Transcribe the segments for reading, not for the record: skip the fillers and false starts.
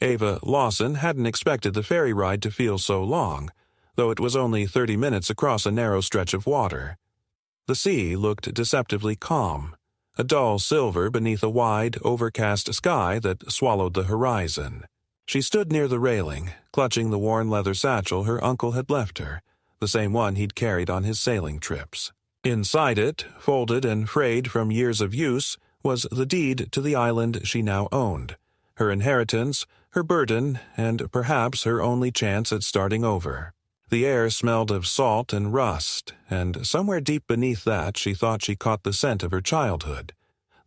Ava Lawson hadn't expected the ferry ride to feel so long, though it was only 30 minutes across a narrow stretch of water. The sea looked deceptively calm, a dull silver beneath a wide, overcast sky that swallowed the horizon. She stood near the railing, clutching the worn leather satchel her uncle had left her, the same one he'd carried on his sailing trips. Inside it, folded and frayed from years of use, was the deed to the island she now owned, her inheritance, her burden, and perhaps her only chance at starting over. The air smelled of salt and rust, and somewhere deep beneath that she thought she caught the scent of her childhood,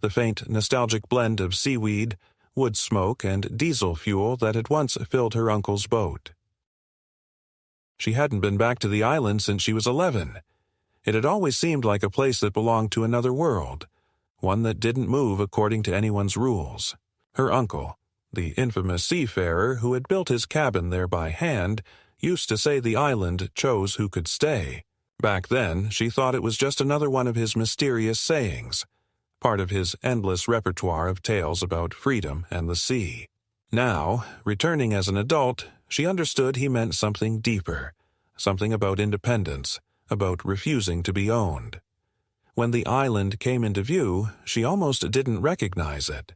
the faint nostalgic blend of seaweed, wood smoke, and diesel fuel that had once filled her uncle's boat. She hadn't been back to the island since she was 11. It had always seemed like a place that belonged to another world, one that didn't move according to anyone's rules. Her uncle, the infamous seafarer who had built his cabin there by hand, used to say the island chose who could stay. Back then, she thought it was just another one of his mysterious sayings, part of his endless repertoire of tales about freedom and the sea. Now, returning as an adult, she understood he meant something deeper, something about independence, about refusing to be owned. When the island came into view, she almost didn't recognize it.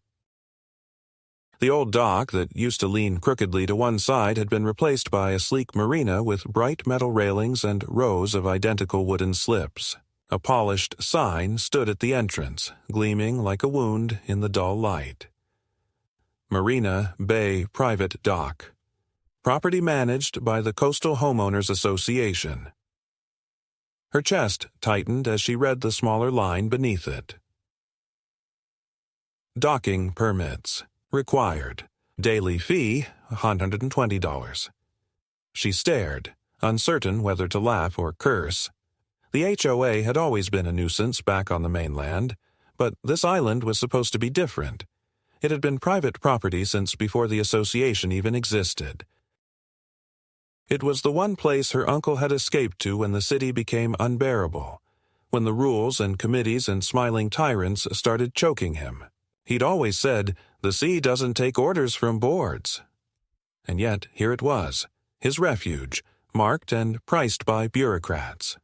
The old dock that used to lean crookedly to one side had been replaced by a sleek marina with bright metal railings and rows of identical wooden slips. A polished sign stood at the entrance, gleaming like a wound in the dull light. Marina Bay Private Dock. Property managed by the Coastal Homeowners Association. Her chest tightened as she read the smaller line beneath it. Docking permits. Required. Daily fee, $120. She stared, uncertain whether to laugh or curse. The HOA had always been a nuisance back on the mainland, but this island was supposed to be different. It had been private property since before the association even existed. It was the one place her uncle had escaped to when the city became unbearable, when the rules and committees and smiling tyrants started choking him. He'd always said, "The sea doesn't take orders from boards." And yet, here it was, his refuge, marked and priced by bureaucrats.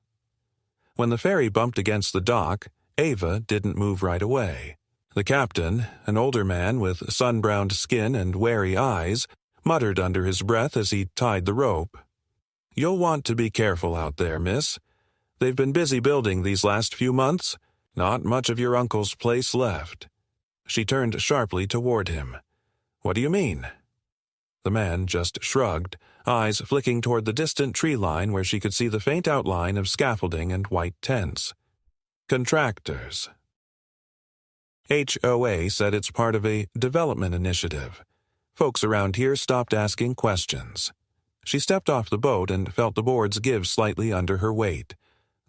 When the ferry bumped against the dock, Ava didn't move right away. The captain, an older man with sun-browned skin and wary eyes, muttered under his breath as he tied the rope. "You'll want to be careful out there, miss. They've been busy building these last few months. Not much of your uncle's place left." She turned sharply toward him. "What do you mean?" The man just shrugged, eyes flicking toward the distant tree line where she could see the faint outline of scaffolding and white tents. "Contractors." HOA said it's part of a development initiative. Folks around here stopped asking questions. She stepped off the boat and felt the boards give slightly under her weight.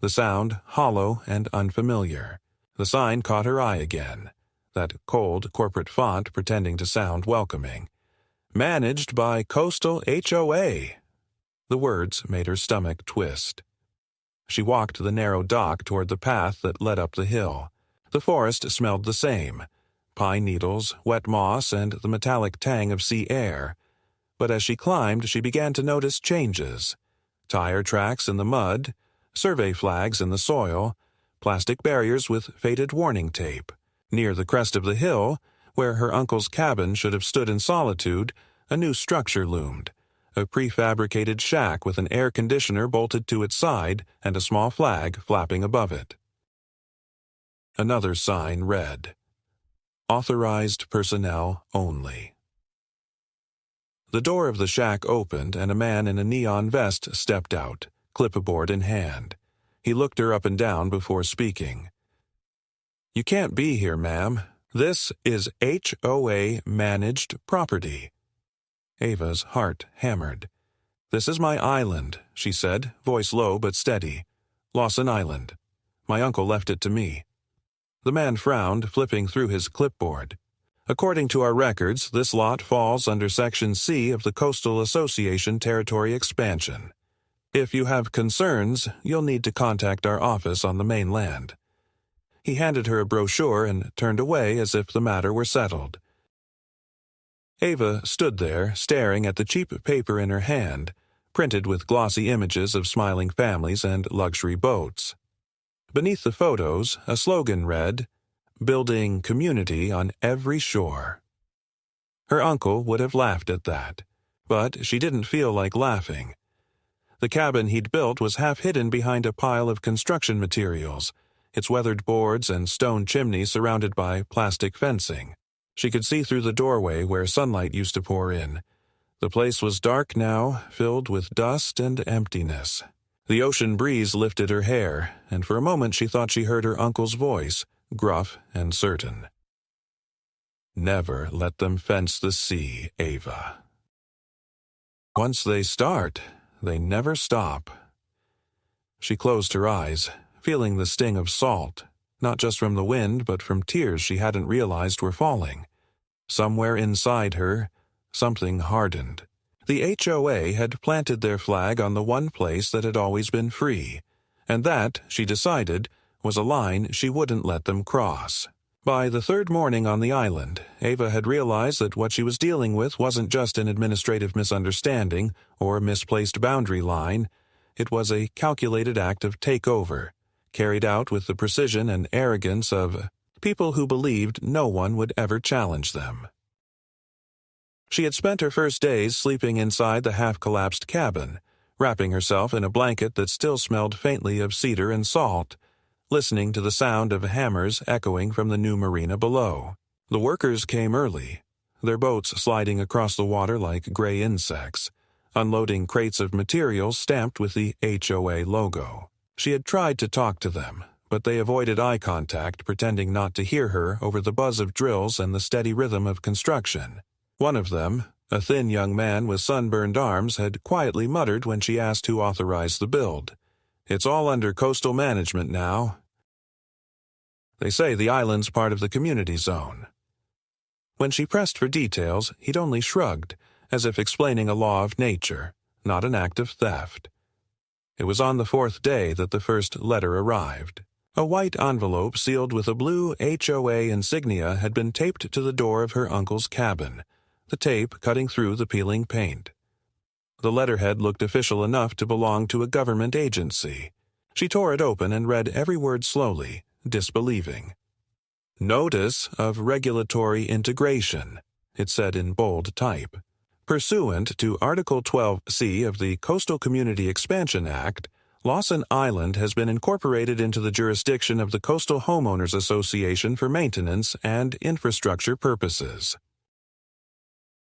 The sound hollow and unfamiliar. The sign caught her eye again. That cold corporate font pretending to sound welcoming. Managed by Coastal HOA. The words made her stomach twist. She walked the narrow dock toward the path that led up the hill. The forest smelled the same. Pine needles, wet moss, and the metallic tang of sea air. But as she climbed, she began to notice changes. Tire tracks in the mud, survey flags in the soil, plastic barriers with faded warning tape. Near the crest of the hill, where her uncle's cabin should have stood in solitude, a new structure loomed. A prefabricated shack with an air conditioner bolted to its side and a small flag flapping above it. Another sign read, "Authorized personnel only." The door of the shack opened and a man in a neon vest stepped out, clipboard in hand. He looked her up and down before speaking. "You can't be here, ma'am. This is HOA managed property." Ava's heart hammered. "This is my island," she said, voice low but steady. "Lawson Island. My uncle left it to me." The man frowned, flipping through his clipboard. "According to our records, this lot falls under Section C of the Coastal Association Territory Expansion. If you have concerns, you'll need to contact our office on the mainland." He handed her a brochure and turned away as if the matter were settled. Ava stood there, staring at the cheap paper in her hand, printed with glossy images of smiling families and luxury boats. Beneath the photos, a slogan read, "Building community on every shore." Her uncle would have laughed at that, but she didn't feel like laughing. The cabin he'd built was half hidden behind a pile of construction materials, its weathered boards and stone chimney surrounded by plastic fencing. She could see through the doorway where sunlight used to pour in. The place was dark now, filled with dust and emptiness. The ocean breeze lifted her hair, and for a moment she thought she heard her uncle's voice, gruff and certain. "Never let them fence the sea, Ava. Once they start, they never stop." She closed her eyes, feeling the sting of salt, not just from the wind but from tears she hadn't realized were falling. Somewhere inside her, something hardened. The HOA had planted their flag on the one place that had always been free, and that, she decided, was a line she wouldn't let them cross. By the third morning on the island, Ava had realized that what she was dealing with wasn't just an administrative misunderstanding or misplaced boundary line. It was a calculated act of takeover, carried out with the precision and arrogance of people who believed no one would ever challenge them. She had spent her first days sleeping inside the half-collapsed cabin, wrapping herself in a blanket that still smelled faintly of cedar and salt, listening to the sound of hammers echoing from the new marina below. The workers came early, their boats sliding across the water like gray insects, unloading crates of materials stamped with the HOA logo. She had tried to talk to them, but they avoided eye contact, pretending not to hear her over the buzz of drills and the steady rhythm of construction. One of them, a thin young man with sunburned arms, had quietly muttered when she asked who authorized the build. "It's all under coastal management now. They say the island's part of the community zone." When she pressed for details, he'd only shrugged, as if explaining a law of nature, not an act of theft. It was on the fourth day that the first letter arrived. A white envelope sealed with a blue HOA insignia had been taped to the door of her uncle's cabin, the tape cutting through the peeling paint. The letterhead looked official enough to belong to a government agency. She tore it open and read every word slowly, disbelieving. "Notice of regulatory integration," it said in bold type. "Pursuant to Article 12C of the Coastal Community Expansion Act, Lawson Island has been incorporated into the jurisdiction of the Coastal Homeowners Association for maintenance and infrastructure purposes.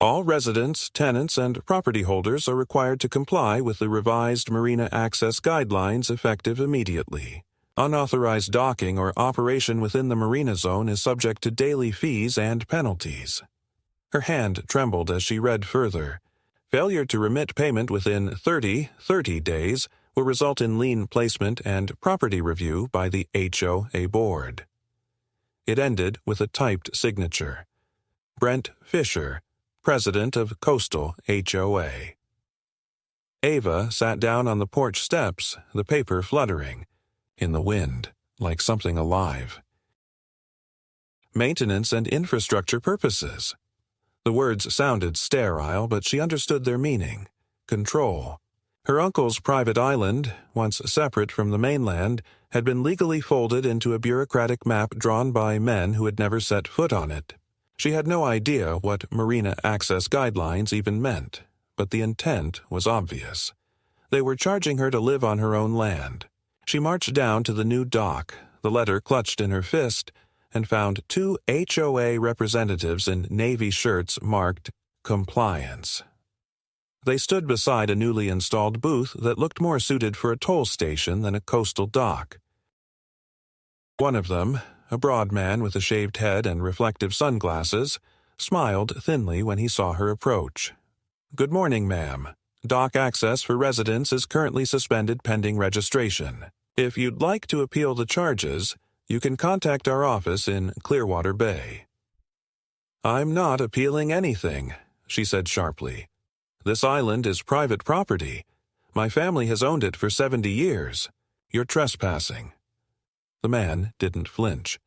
All residents, tenants, and property holders are required to comply with the revised marina access guidelines effective immediately. Unauthorized docking or operation within the marina zone is subject to daily fees and penalties." Her hand trembled as she read further. "Failure to remit payment within 30 days will result in lien placement and property review by the HOA board." It ended with a typed signature. Brent Fisher, President of Coastal HOA. Ava sat down on the porch steps, the paper fluttering in the wind, like something alive. Maintenance and infrastructure purposes. The words sounded sterile, but she understood their meaning. Control. Her uncle's private island, once separate from the mainland, had been legally folded into a bureaucratic map drawn by men who had never set foot on it. She had no idea what marina access guidelines even meant, but the intent was obvious. They were charging her to live on her own land. She marched down to the new dock, the letter clutched in her fist, and found 2 HOA representatives in navy shirts marked Compliance. They stood beside a newly installed booth that looked more suited for a toll station than a coastal dock. One of them, a broad man with a shaved head and reflective sunglasses, smiled thinly when he saw her approach. "Good morning, ma'am. Dock access for residents is currently suspended pending registration. If you'd like to appeal the charges, you can contact our office in Clearwater Bay." "I'm not appealing anything," she said sharply. "This island is private property. My family has owned it for 70 years. You're trespassing." The man didn't flinch.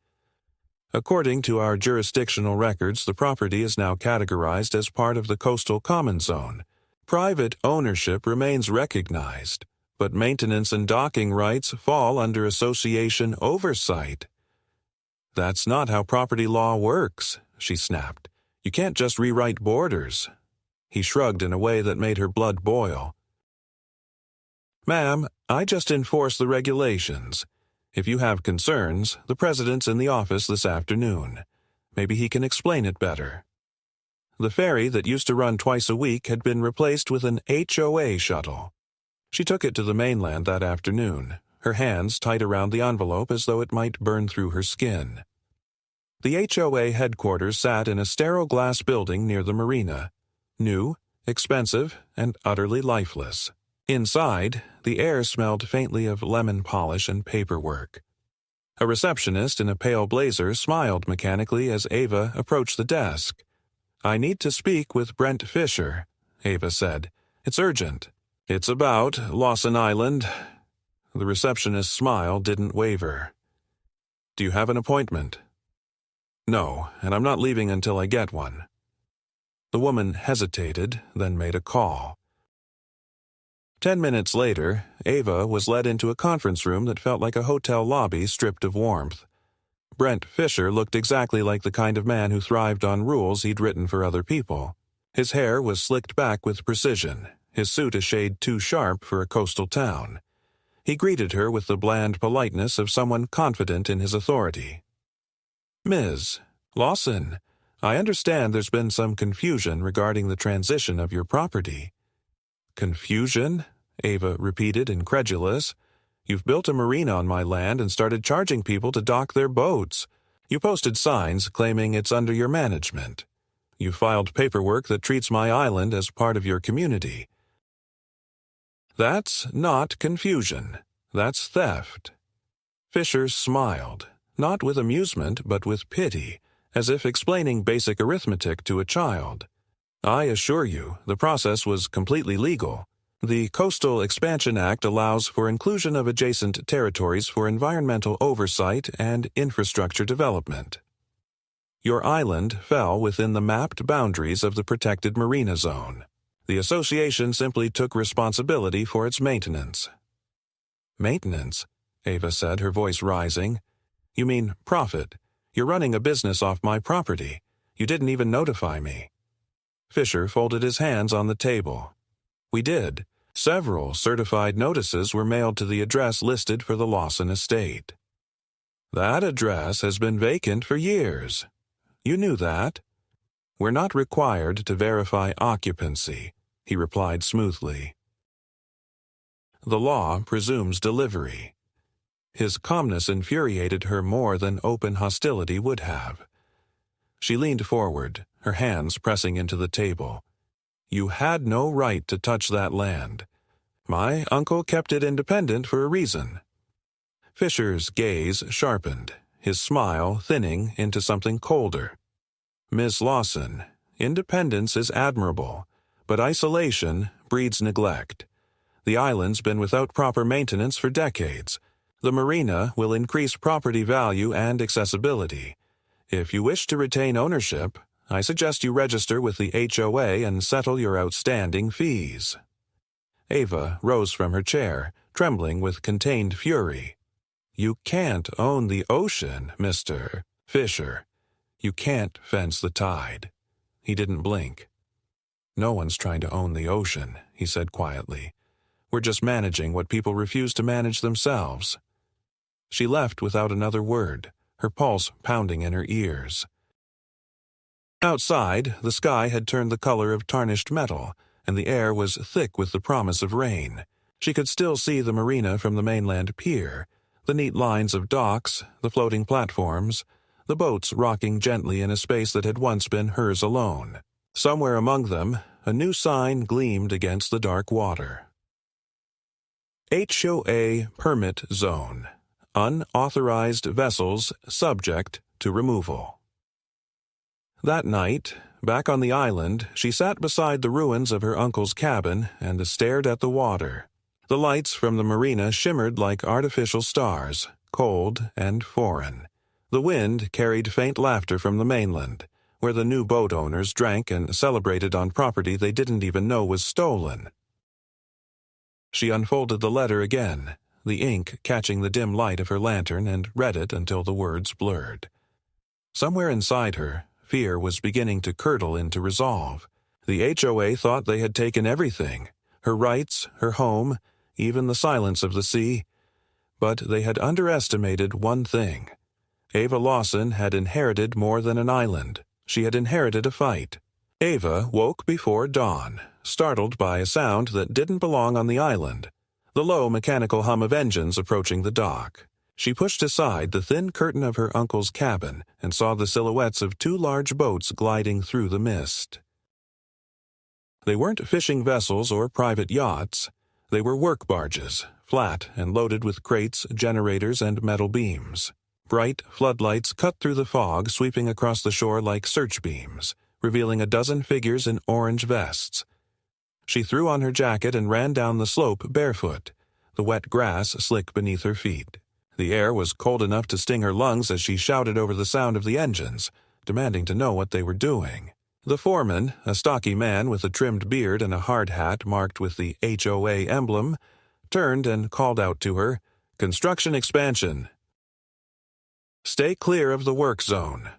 According to our jurisdictional records, the property is now categorized as part of the coastal common zone. Private ownership remains recognized, but maintenance and docking rights fall under association oversight. That's not how property law works, she snapped. You can't just rewrite borders. He shrugged in a way that made her blood boil. Ma'am, I just enforce the regulations. If you have concerns, the president's in the office this afternoon. Maybe he can explain it better. The ferry that used to run twice a week had been replaced with an HOA shuttle. She took it to the mainland that afternoon, her hands tight around the envelope as though it might burn through her skin. The HOA headquarters sat in a sterile glass building near the marina. New, expensive, and utterly lifeless. Inside, the air smelled faintly of lemon polish and paperwork. A receptionist in a pale blazer smiled mechanically as Ava approached the desk. "I need to speak with Brent Fisher," Ava said. "It's urgent." "It's about Lawson Island." The receptionist's smile didn't waver. "Do you have an appointment?" "No, and I'm not leaving until I get one." The woman hesitated, then made a call. 10 minutes later, Ava was led into a conference room that felt like a hotel lobby stripped of warmth. Brent Fisher looked exactly like the kind of man who thrived on rules he'd written for other people. His hair was slicked back with precision, his suit a shade too sharp for a coastal town. He greeted her with the bland politeness of someone confident in his authority. "Ms. Lawson, I understand there's been some confusion regarding the transition of your property." "Confusion?" Ava repeated, incredulous. "You've built a marina on my land and started charging people to dock their boats. You posted signs claiming it's under your management. You filed paperwork that treats my island as part of your community. That's not confusion. That's theft." Fisher smiled, not with amusement but with pity, as if explaining basic arithmetic to a child. "I assure you, the process was completely legal. The Coastal Expansion Act allows for inclusion of adjacent territories for environmental oversight and infrastructure development. Your island fell within the mapped boundaries of the protected marina zone. The association simply took responsibility for its maintenance." "Maintenance?" Ava said, her voice rising. "You mean profit? You're running a business off my property. You didn't even notify me." Fisher folded his hands on the table. "We did. Several certified notices were mailed to the address listed for the Lawson estate. That address has been vacant for years. You knew that." "We're not required to verify occupancy," he replied smoothly. "The law presumes delivery." His calmness infuriated her more than open hostility would have. She leaned forward, her hands pressing into the table. "You had no right to touch that land. My uncle kept it independent for a reason." Fisher's gaze sharpened, his smile thinning into something colder. "Miss Lawson, independence is admirable, but isolation breeds neglect. The island's been without proper maintenance for decades. The marina will increase property value and accessibility. If you wish to retain ownership, I suggest you register with the HOA and settle your outstanding fees." Ava rose from her chair, trembling with contained fury. "You can't own the ocean, Mr. Fisher. You can't fence the tide." He didn't blink. "No one's trying to own the ocean," he said quietly. "We're just managing what people refuse to manage themselves." She left without another word, her pulse pounding in her ears. Outside, the sky had turned the color of tarnished metal, and the air was thick with the promise of rain. She could still see the marina from the mainland pier, the neat lines of docks, the floating platforms, the boats rocking gently in a space that had once been hers alone. Somewhere among them, a new sign gleamed against the dark water. HOA Permit Zone. Unauthorized vessels subject to removal. That night, back on the island, she sat beside the ruins of her uncle's cabin and stared at the water. The lights from the marina shimmered like artificial stars, cold and foreign. The wind carried faint laughter from the mainland, where the new boat owners drank and celebrated on property they didn't even know was stolen. She unfolded the letter again, the ink catching the dim light of her lantern, and read it until the words blurred. Somewhere inside her, fear was beginning to curdle into resolve. The HOA thought they had taken everything, her rights, her home, even the silence of the sea. But they had underestimated one thing. Ava Lawson had inherited more than an island. She had inherited a fight. Ava woke before dawn, startled by a sound that didn't belong on the island, the low mechanical hum of engines approaching the dock. She pushed aside the thin curtain of her uncle's cabin and saw the silhouettes of two large boats gliding through the mist. They weren't fishing vessels or private yachts. They were work barges, flat and loaded with crates, generators, and metal beams. Bright floodlights cut through the fog, sweeping across the shore like search beams, revealing a dozen figures in orange vests. She threw on her jacket and ran down the slope barefoot, the wet grass slick beneath her feet. The air was cold enough to sting her lungs as she shouted over the sound of the engines, demanding to know what they were doing. The foreman, a stocky man with a trimmed beard and a hard hat marked with the HOA emblem, turned and called out to her, "Construction expansion. Stay clear of the work zone."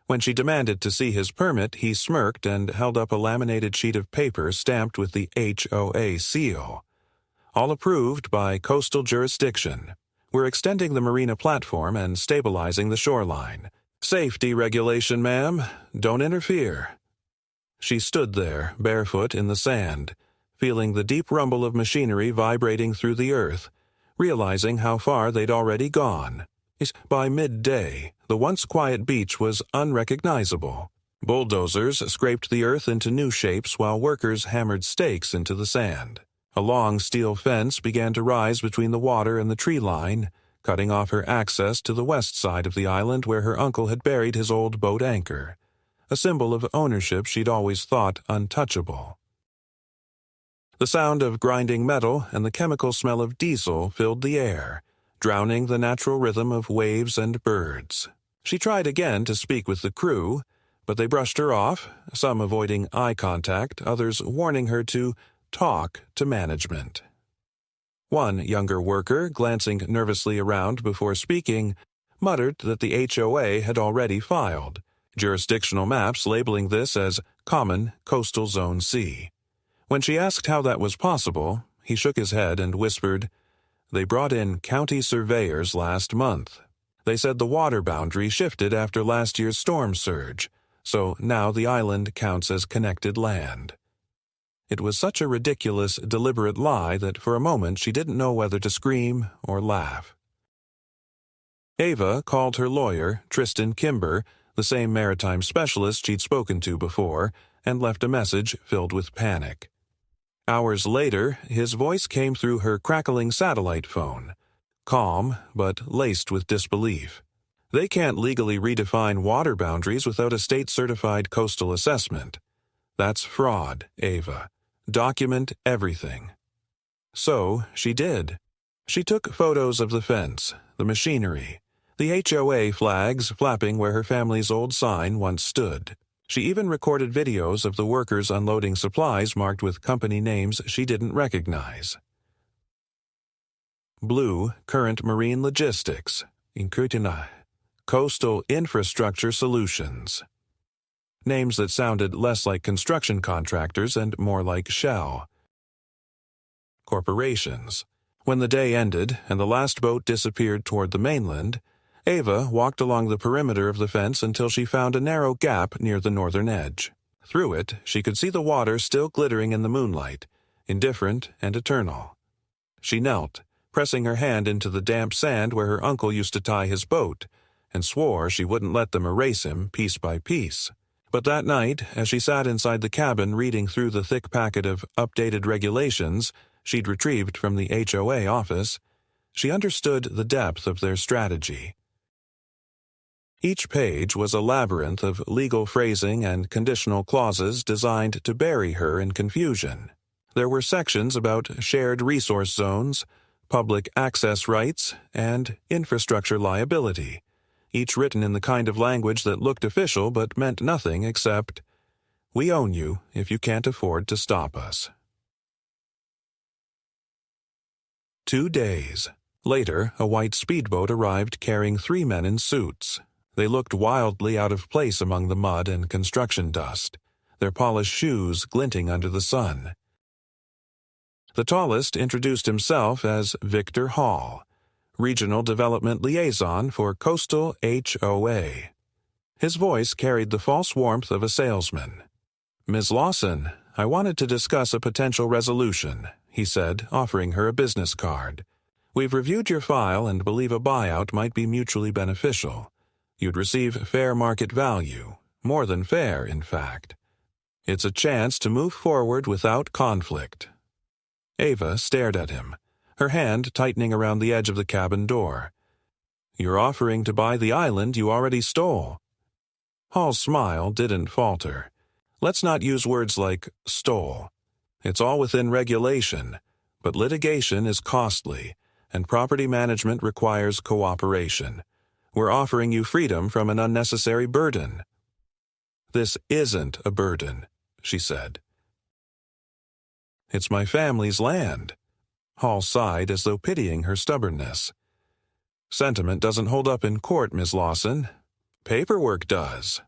When she demanded to see his permit, he smirked and held up a laminated sheet of paper stamped with the HOA seal. "All approved by coastal jurisdiction. We're extending the Marina platform and stabilizing the shoreline. Safety regulation, ma'am. Don't interfere." She stood there, barefoot in the sand, feeling the deep rumble of machinery vibrating through the earth, realizing how far they'd already gone. By midday, the once quiet beach was unrecognizable. Bulldozers scraped the earth into new shapes while workers hammered stakes into the sand. A long steel fence began to rise between the water and the tree line, cutting off her access to the west side of the island where her uncle had buried his old boat anchor, a symbol of ownership she'd always thought untouchable. The sound of grinding metal and the chemical smell of diesel filled the air, drowning the natural rhythm of waves and birds. She tried again to speak with the crew, but they brushed her off, some avoiding eye contact, others warning her to talk to management. One younger worker, glancing nervously around before speaking, muttered that the HOA had already filed, jurisdictional maps labeling this as Common Coastal Zone C. When she asked how that was possible, he shook his head and whispered, "They brought in county surveyors last month. They said the water boundary shifted after last year's storm surge, so now the island counts as connected land." It was such a ridiculous, deliberate lie that for a moment she didn't know whether to scream or laugh. Ava called her lawyer, Tristan Kimber, the same maritime specialist she'd spoken to before, and left a message filled with panic. Hours later, his voice came through her crackling satellite phone, calm but laced with disbelief. "They can't legally redefine water boundaries without a state-certified coastal assessment. That's fraud, Ava. Document everything." So she did. She took photos of the fence, the machinery, the HOA flags flapping where her family's old sign once stood. She even recorded videos of the workers unloading supplies marked with company names she didn't recognize. Blue Current Marine Logistics, Incrutina, Coastal Infrastructure Solutions. Names that sounded less like construction contractors and more like shell corporations. When the day ended and the last boat disappeared toward the mainland, Ava walked along the perimeter of the fence until she found a narrow gap near the northern edge. Through it, she could see the water still glittering in the moonlight, indifferent and eternal. She knelt, pressing her hand into the damp sand where her uncle used to tie his boat, and swore she wouldn't let them erase him piece by piece. But that night, as she sat inside the cabin reading through the thick packet of updated regulations she'd retrieved from the HOA office, she understood the depth of their strategy. Each page was a labyrinth of legal phrasing and conditional clauses designed to bury her in confusion. There were sections about shared resource zones, public access rights, and infrastructure liability, each written in the kind of language that looked official but meant nothing except, "We own you if you can't afford to stop us." 2 days. Later, a white speedboat arrived carrying 3 men in suits. They looked wildly out of place among the mud and construction dust, their polished shoes glinting under the sun. The tallest introduced himself as Victor Hall, Regional Development Liaison for Coastal HOA. His voice carried the false warmth of a salesman. "Ms. Lawson, I wanted to discuss a potential resolution," he said, offering her a business card. "We've reviewed your file and believe a buyout might be mutually beneficial. You'd receive fair market value, more than fair, in fact. It's a chance to move forward without conflict." Ava stared at him, her hand tightening around the edge of the cabin door. "You're offering to buy the island you already stole." Hall's smile didn't falter. "Let's not use words like stole. It's all within regulation, but litigation is costly, and property management requires cooperation. We're offering you freedom from an unnecessary burden." "This isn't a burden," she said. "It's my family's land." Hall sighed as though pitying her stubbornness. "Sentiment doesn't hold up in court, Miss Lawson. Paperwork does."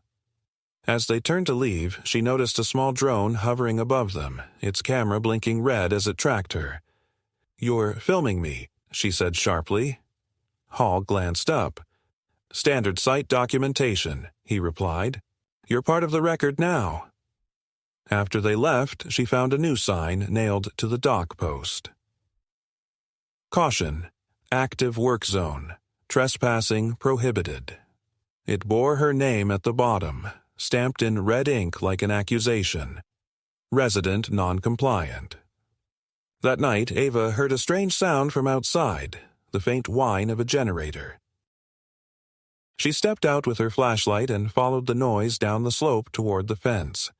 As they turned to leave, she noticed a small drone hovering above them, its camera blinking red as it tracked her. "You're filming me," she said sharply. Hall glanced up. "Standard site documentation," he replied. "You're part of the record now." After they left, she found a new sign nailed to the dock post. "Caution. Active work zone. Trespassing prohibited." It bore her name at the bottom, stamped in red ink like an accusation. "Resident non-compliant." That night, Ava heard a strange sound from outside, the faint whine of a generator. She stepped out with her flashlight and followed the noise down the slope toward the fence.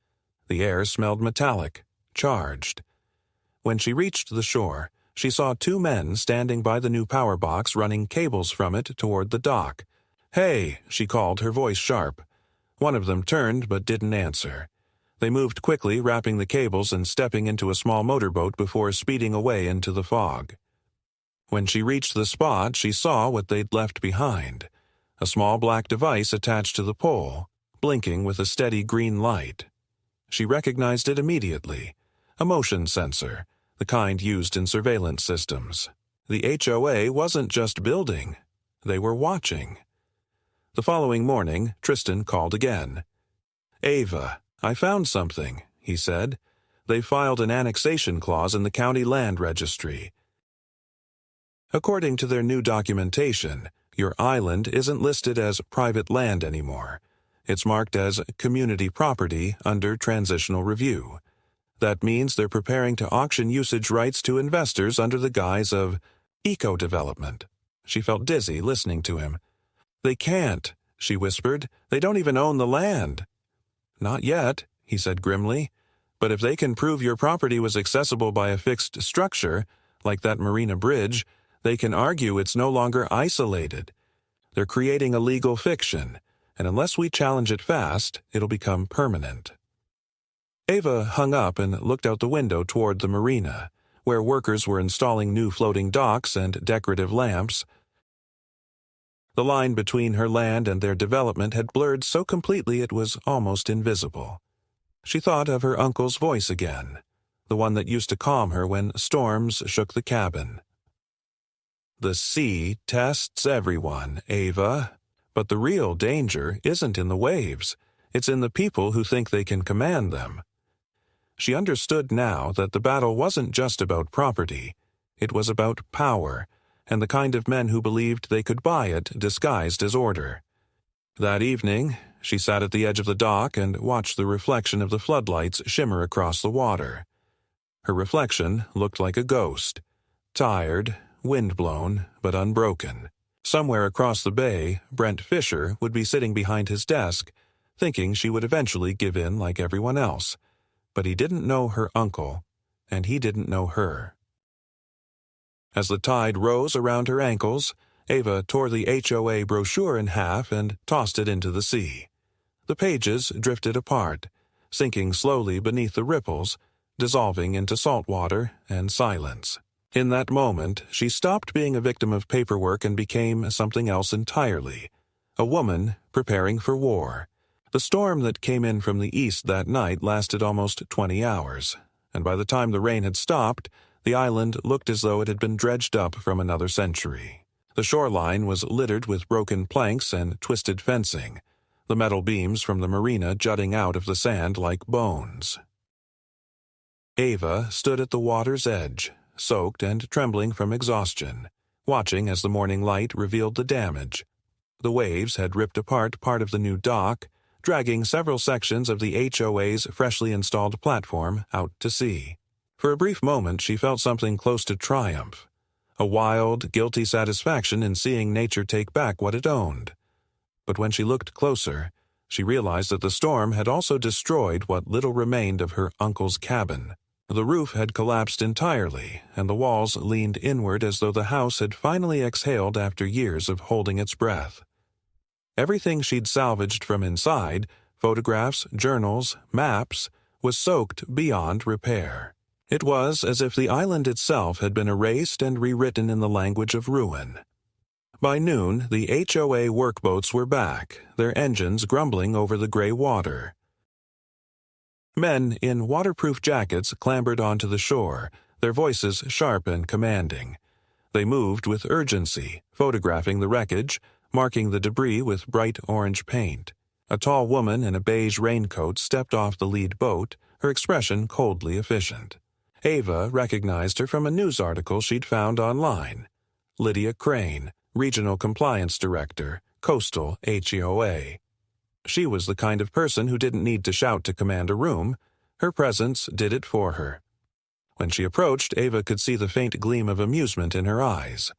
The air smelled metallic, charged. When she reached the shore, she saw 2 men standing by the new power box running cables from it toward the dock. "Hey," she called, her voice sharp. One of them turned but didn't answer. They moved quickly, wrapping the cables and stepping into a small motorboat before speeding away into the fog. When she reached the spot, she saw what they'd left behind. A small black device attached to the pole, blinking with a steady green light. She recognized it immediately. A motion sensor, the kind used in surveillance systems. The HOA wasn't just building. They were watching. The following morning, Tristan called again. "Ava, I found something," he said. "They filed an annexation clause in the county land registry. According to their new documentation, your island isn't listed as private land anymore. It's marked as community property under transitional review. That means they're preparing to auction usage rights to investors under the guise of eco-development." She felt dizzy listening to him. "They can't," she whispered. "They don't even own the land." "Not yet," he said grimly. "But if they can prove your property was accessible by a fixed structure, like that Marina bridge, they can argue it's no longer isolated. They're creating a legal fiction, and unless we challenge it fast, it'll become permanent." Ava hung up and looked out the window toward the marina, where workers were installing new floating docks and decorative lamps. The line between her land and their development had blurred so completely it was almost invisible. She thought of her uncle's voice again, the one that used to calm her when storms shook the cabin. "The sea tests everyone, Ava. But the real danger isn't in the waves. It's in the people who think they can command them." She understood now that the battle wasn't just about property. It was about power, and the kind of men who believed they could buy it disguised as order. That evening, she sat at the edge of the dock and watched the reflection of the floodlights shimmer across the water. Her reflection looked like a ghost, tired, wind-blown, but unbroken. Somewhere across the bay, Brent Fisher would be sitting behind his desk, thinking she would eventually give in like everyone else. But he didn't know her uncle, and he didn't know her. As the tide rose around her ankles, Ava tore the HOA brochure in half and tossed it into the sea. The pages drifted apart, sinking slowly beneath the ripples, dissolving into salt water and silence. In that moment, she stopped being a victim of paperwork and became something else entirely. A woman preparing for war. The storm that came in from the east that night lasted almost 20 hours, and by the time the rain had stopped, the island looked as though it had been dredged up from another century. The shoreline was littered with broken planks and twisted fencing, the metal beams from the marina jutting out of the sand like bones. Ava stood at the water's edge, soaked and trembling from exhaustion, watching as the morning light revealed the damage. The waves had ripped apart part of the new dock, dragging several sections of the HOA's freshly installed platform out to sea. For a brief moment she felt something close to triumph, a wild, guilty satisfaction in seeing nature take back what it owned. But when she looked closer, she realized that the storm had also destroyed what little remained of her uncle's cabin. The roof had collapsed entirely, and the walls leaned inward as though the house had finally exhaled after years of holding its breath. Everything she'd salvaged from inside, photographs, journals, maps, was soaked beyond repair. It was as if the island itself had been erased and rewritten in the language of ruin. By noon, the HOA workboats were back, their engines grumbling over the gray water. Men in waterproof jackets clambered onto the shore, their voices sharp and commanding. They moved with urgency, photographing the wreckage, marking the debris with bright orange paint. A tall woman in a beige raincoat stepped off the lead boat, her expression coldly efficient. Ava recognized her from a news article she'd found online. Lydia Crane, Regional Compliance Director, Coastal HOA. She was the kind of person who didn't need to shout to command a room. Her presence did it for her. When she approached, Ava could see the faint gleam of amusement in her eyes.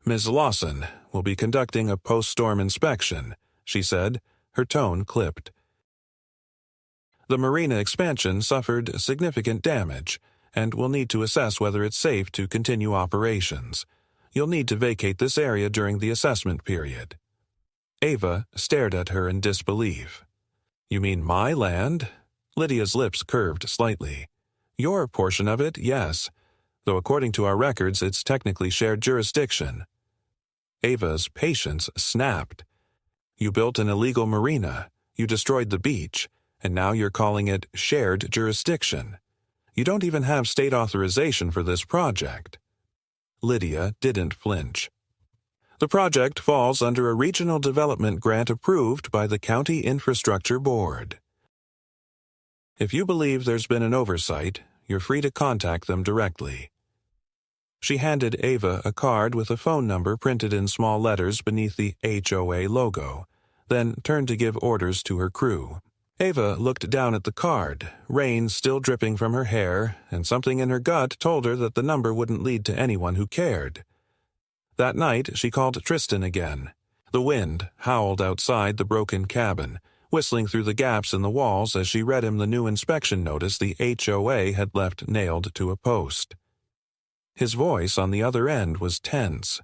"Ms. Lawson will be conducting a post-storm inspection," she said, her tone clipped. "The Marina expansion suffered significant damage, and we'll need to assess whether it's safe to continue operations. You'll need to vacate this area during the assessment period." Ava stared at her in disbelief. "You mean my land?" Lydia's lips curved slightly. "Your portion of it, yes, though according to our records it's technically shared jurisdiction." Ava's patience snapped. "You built an illegal marina, you destroyed the beach, and now you're calling it shared jurisdiction. You don't even have state authorization for this project." Lydia didn't flinch. "The project falls under a regional development grant approved by the County Infrastructure Board. If you believe there's been an oversight, you're free to contact them directly." She handed Ava a card with a phone number printed in small letters beneath the HOA logo, then turned to give orders to her crew. Ava looked down at the card, rain still dripping from her hair, and something in her gut told her that the number wouldn't lead to anyone who cared. That night, she called Tristan again. The wind howled outside the broken cabin, whistling through the gaps in the walls as she read him the new inspection notice the HOA had left nailed to a post. His voice on the other end was tense.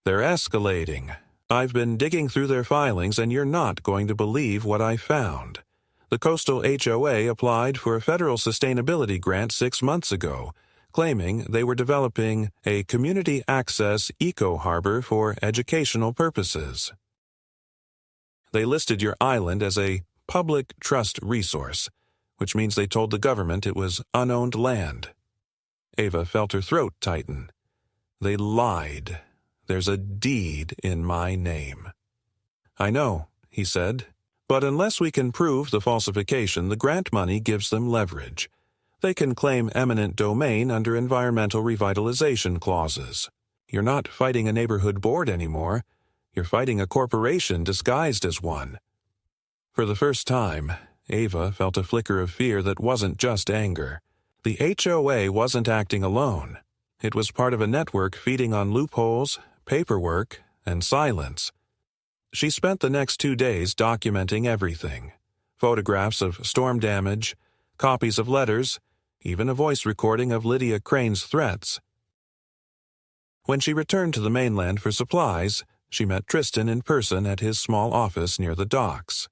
"They're escalating. I've been digging through their filings, and you're not going to believe what I found. The Coastal HOA applied for a federal sustainability grant 6 months ago, claiming they were developing a community access eco-harbor for educational purposes. They listed your island as a public trust resource, which means they told the government it was unowned land." Ava felt her throat tighten. "They lied. There's a deed in my name." "I know," he said, "but unless we can prove the falsification, the grant money gives them leverage. They can claim eminent domain under environmental revitalization clauses. You're not fighting a neighborhood board anymore. You're fighting a corporation disguised as one." For the first time, Ava felt a flicker of fear that wasn't just anger. The HOA wasn't acting alone. It was part of a network feeding on loopholes, paperwork, and silence. She spent the next 2 days documenting everything. Photographs of storm damage, copies of letters, even a voice recording of Lydia Crane's threats. When she returned to the mainland for supplies, she met Tristan in person at his small office near the docks.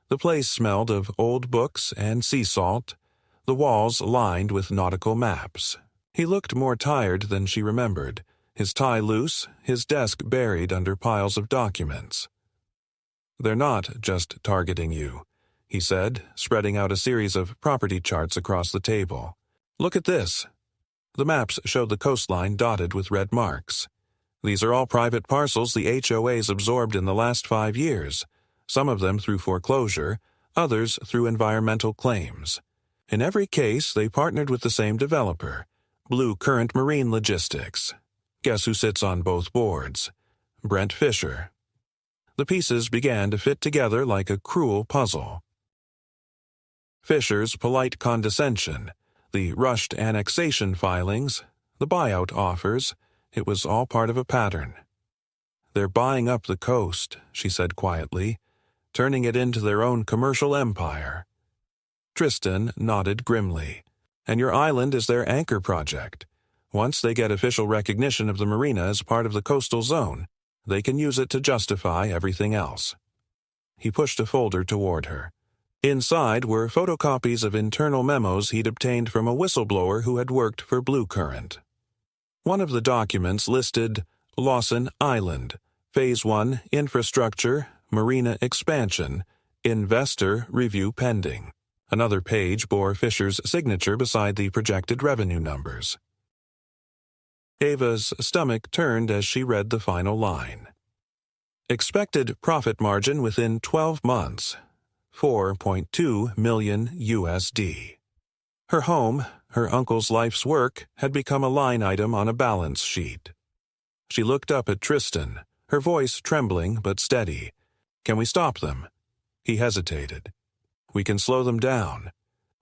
The place smelled of old books and sea salt, the walls lined with nautical maps. He looked more tired than she remembered, his tie loose, his desk buried under piles of documents. "They're not just targeting you," he said, spreading out a series of property charts across the table. "Look at this." The maps showed the coastline dotted with red marks. "These are all private parcels the HOAs absorbed in the last 5 years, some of them through foreclosure, others through environmental claims. In every case, they partnered with the same developer, Blue Current Marine Logistics. Guess who sits on both boards? Brent Fisher." The pieces began to fit together like a cruel puzzle. Fisher's polite condescension, the rushed annexation filings, the buyout offers, it was all part of a pattern. "They're buying up the coast," she said quietly, "turning it into their own commercial empire." Tristan nodded grimly. "And your island is their anchor project. Once they get official recognition of the marina as part of the coastal zone, they can use it to justify everything else." He pushed a folder toward her. Inside were photocopies of internal memos he'd obtained from a whistleblower who had worked for Blue Current. One of the documents listed Lawson Island, Phase 1, Infrastructure, Marina Expansion, Investor Review Pending. Another page bore Fisher's signature beside the projected revenue numbers. Ava's stomach turned as she read the final line. Expected profit margin within 12 months, $4.2 million USD. Her home, her uncle's life's work, had become a line item on a balance sheet. She looked up at Tristan, her voice trembling but steady. "Can we stop them?" He hesitated. "We can slow them down.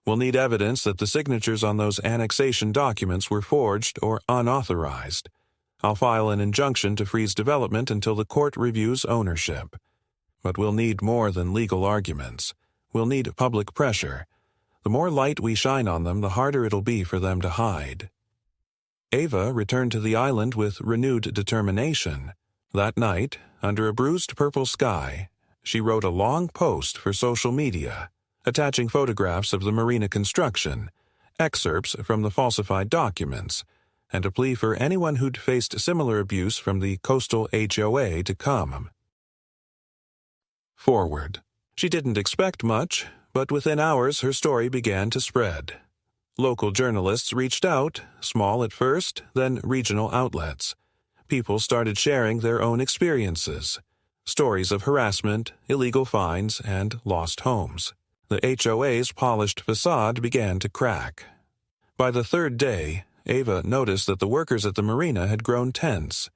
We'll need evidence that the signatures on those annexation documents were forged or unauthorized. I'll file an injunction to freeze development until the court reviews ownership. But we'll need more than legal arguments. We'll need public pressure. The more light we shine on them, the harder it'll be for them to hide." Ava returned to the island with renewed determination. That night, under a bruised purple sky, she wrote a long post for social media, attaching photographs of the marina construction, excerpts from the falsified documents, and a plea for anyone who'd faced similar abuse from the coastal HOA to come. Forward. She didn't expect much, but within hours her story began to spread. Local journalists reached out, small at first, then regional outlets. People started sharing their own experiences, stories of harassment, illegal fines, and lost homes. The HOA's polished facade began to crack. By the third day, Ava noticed that the workers at the marina had grown tense.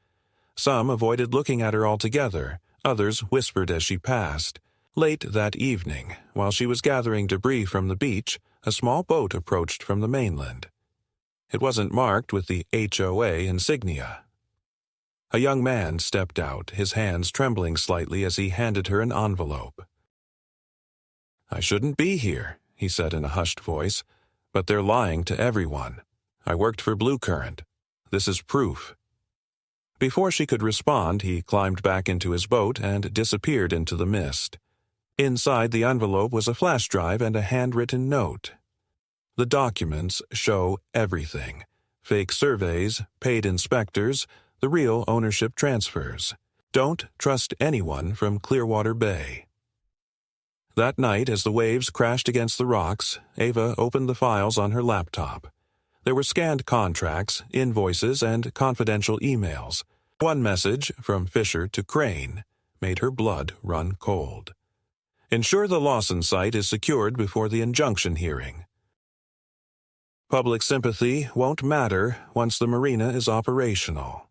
Some avoided looking at her altogether, others whispered as she passed. Late that evening, while she was gathering debris from the beach, a small boat approached from the mainland. It wasn't marked with the HOA insignia. A young man stepped out, his hands trembling slightly as he handed her an envelope. "I shouldn't be here," he said in a hushed voice, "but they're lying to everyone. I worked for Blue Current. This is proof." Before she could respond, he climbed back into his boat and disappeared into the mist. Inside the envelope was a flash drive and a handwritten note. The documents show everything: fake surveys, paid inspectors, the real ownership transfers. Don't trust anyone from Clearwater Bay. That night, as the waves crashed against the rocks, Ava opened the files on her laptop. There were scanned contracts, invoices, and confidential emails. One message, from Fisher to Crane, made her blood run cold. Ensure the Lawson site is secured before the injunction hearing. Public sympathy won't matter once the marina is operational.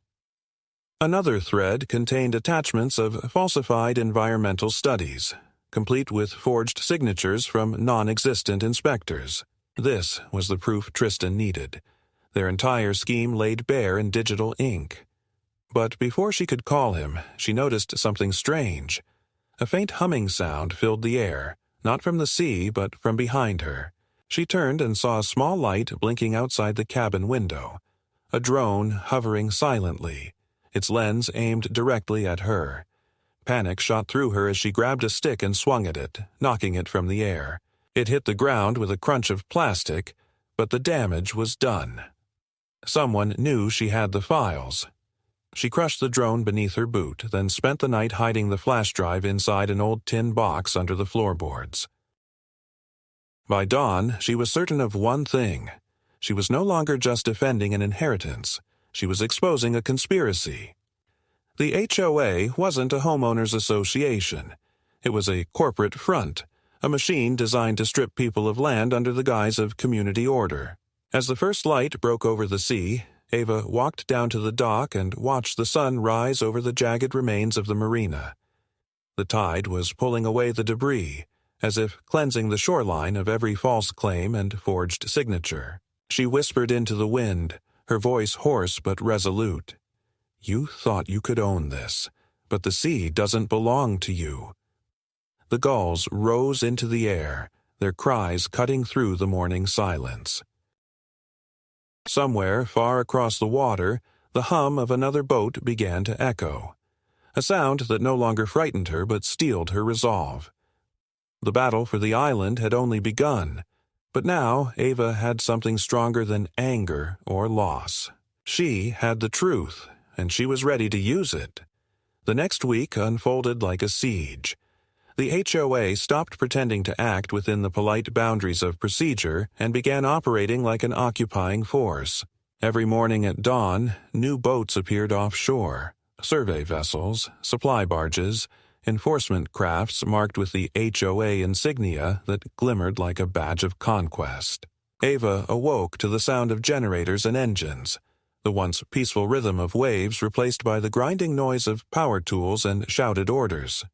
Another thread contained attachments of falsified environmental studies, complete with forged signatures from non-existent inspectors. This was the proof Tristan needed. Their entire scheme laid bare in digital ink. But before she could call him, she noticed something strange. A faint humming sound filled the air, not from the sea but from behind her. She turned and saw a small light blinking outside the cabin window. a drone hovering silently, its lens aimed directly at her. Panic shot through her as she grabbed a stick and swung at it, knocking it from the air. It hit the ground with a crunch of plastic, but the damage was done. Someone knew she had the files. She crushed the drone beneath her boot, then spent the night hiding the flash drive inside an old tin box under the floorboards. By dawn, she was certain of one thing. She was no longer just defending an inheritance. She was exposing a conspiracy. The HOA wasn't a homeowners association. It was a corporate front, a machine designed to strip people of land under the guise of community order. As the first light broke over the sea, Ava walked down to the dock and watched the sun rise over the jagged remains of the marina. The tide was pulling away the debris, as if cleansing the shoreline of every false claim and forged signature. She whispered into the wind, her voice hoarse but resolute. "You thought you could own this, but the sea doesn't belong to you." The gulls rose into the air, their cries cutting through the morning silence. Somewhere far across the water, the hum of another boat began to echo, a sound that no longer frightened her but steeled her resolve. The battle for the island had only begun, but now Ava had something stronger than anger or loss. She had the truth, and she was ready to use it. The next week unfolded like a siege. The HOA stopped pretending to act within the polite boundaries of procedure and began operating like an occupying force. Every morning at dawn, new boats appeared offshore, survey vessels, supply barges, enforcement crafts marked with the HOA insignia that glimmered like a badge of conquest. Ava awoke to the sound of generators and engines, the once peaceful rhythm of waves replaced by the grinding noise of power tools and shouted orders.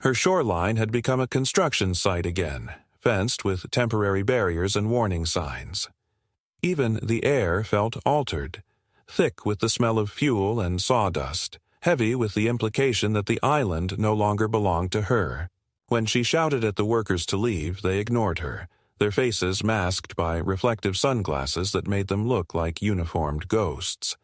Her shoreline had become a construction site again, fenced with temporary barriers and warning signs. Even the air felt altered, thick with the smell of fuel and sawdust, heavy with the implication that the island no longer belonged to her. When she shouted at the workers to leave, they ignored her, their faces masked by reflective sunglasses that made them look like uniformed ghosts.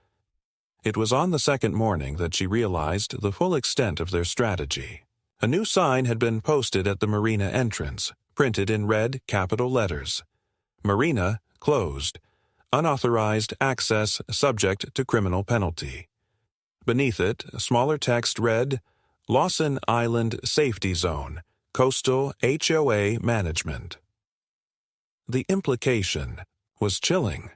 It was on the second morning that she realized the full extent of their strategy. A new sign had been posted at the marina entrance, printed in red capital letters. Marina closed. Unauthorized access subject to criminal penalty. Beneath it, smaller text read, Lawson Island Safety Zone, Coastal HOA Management. The implication was chilling.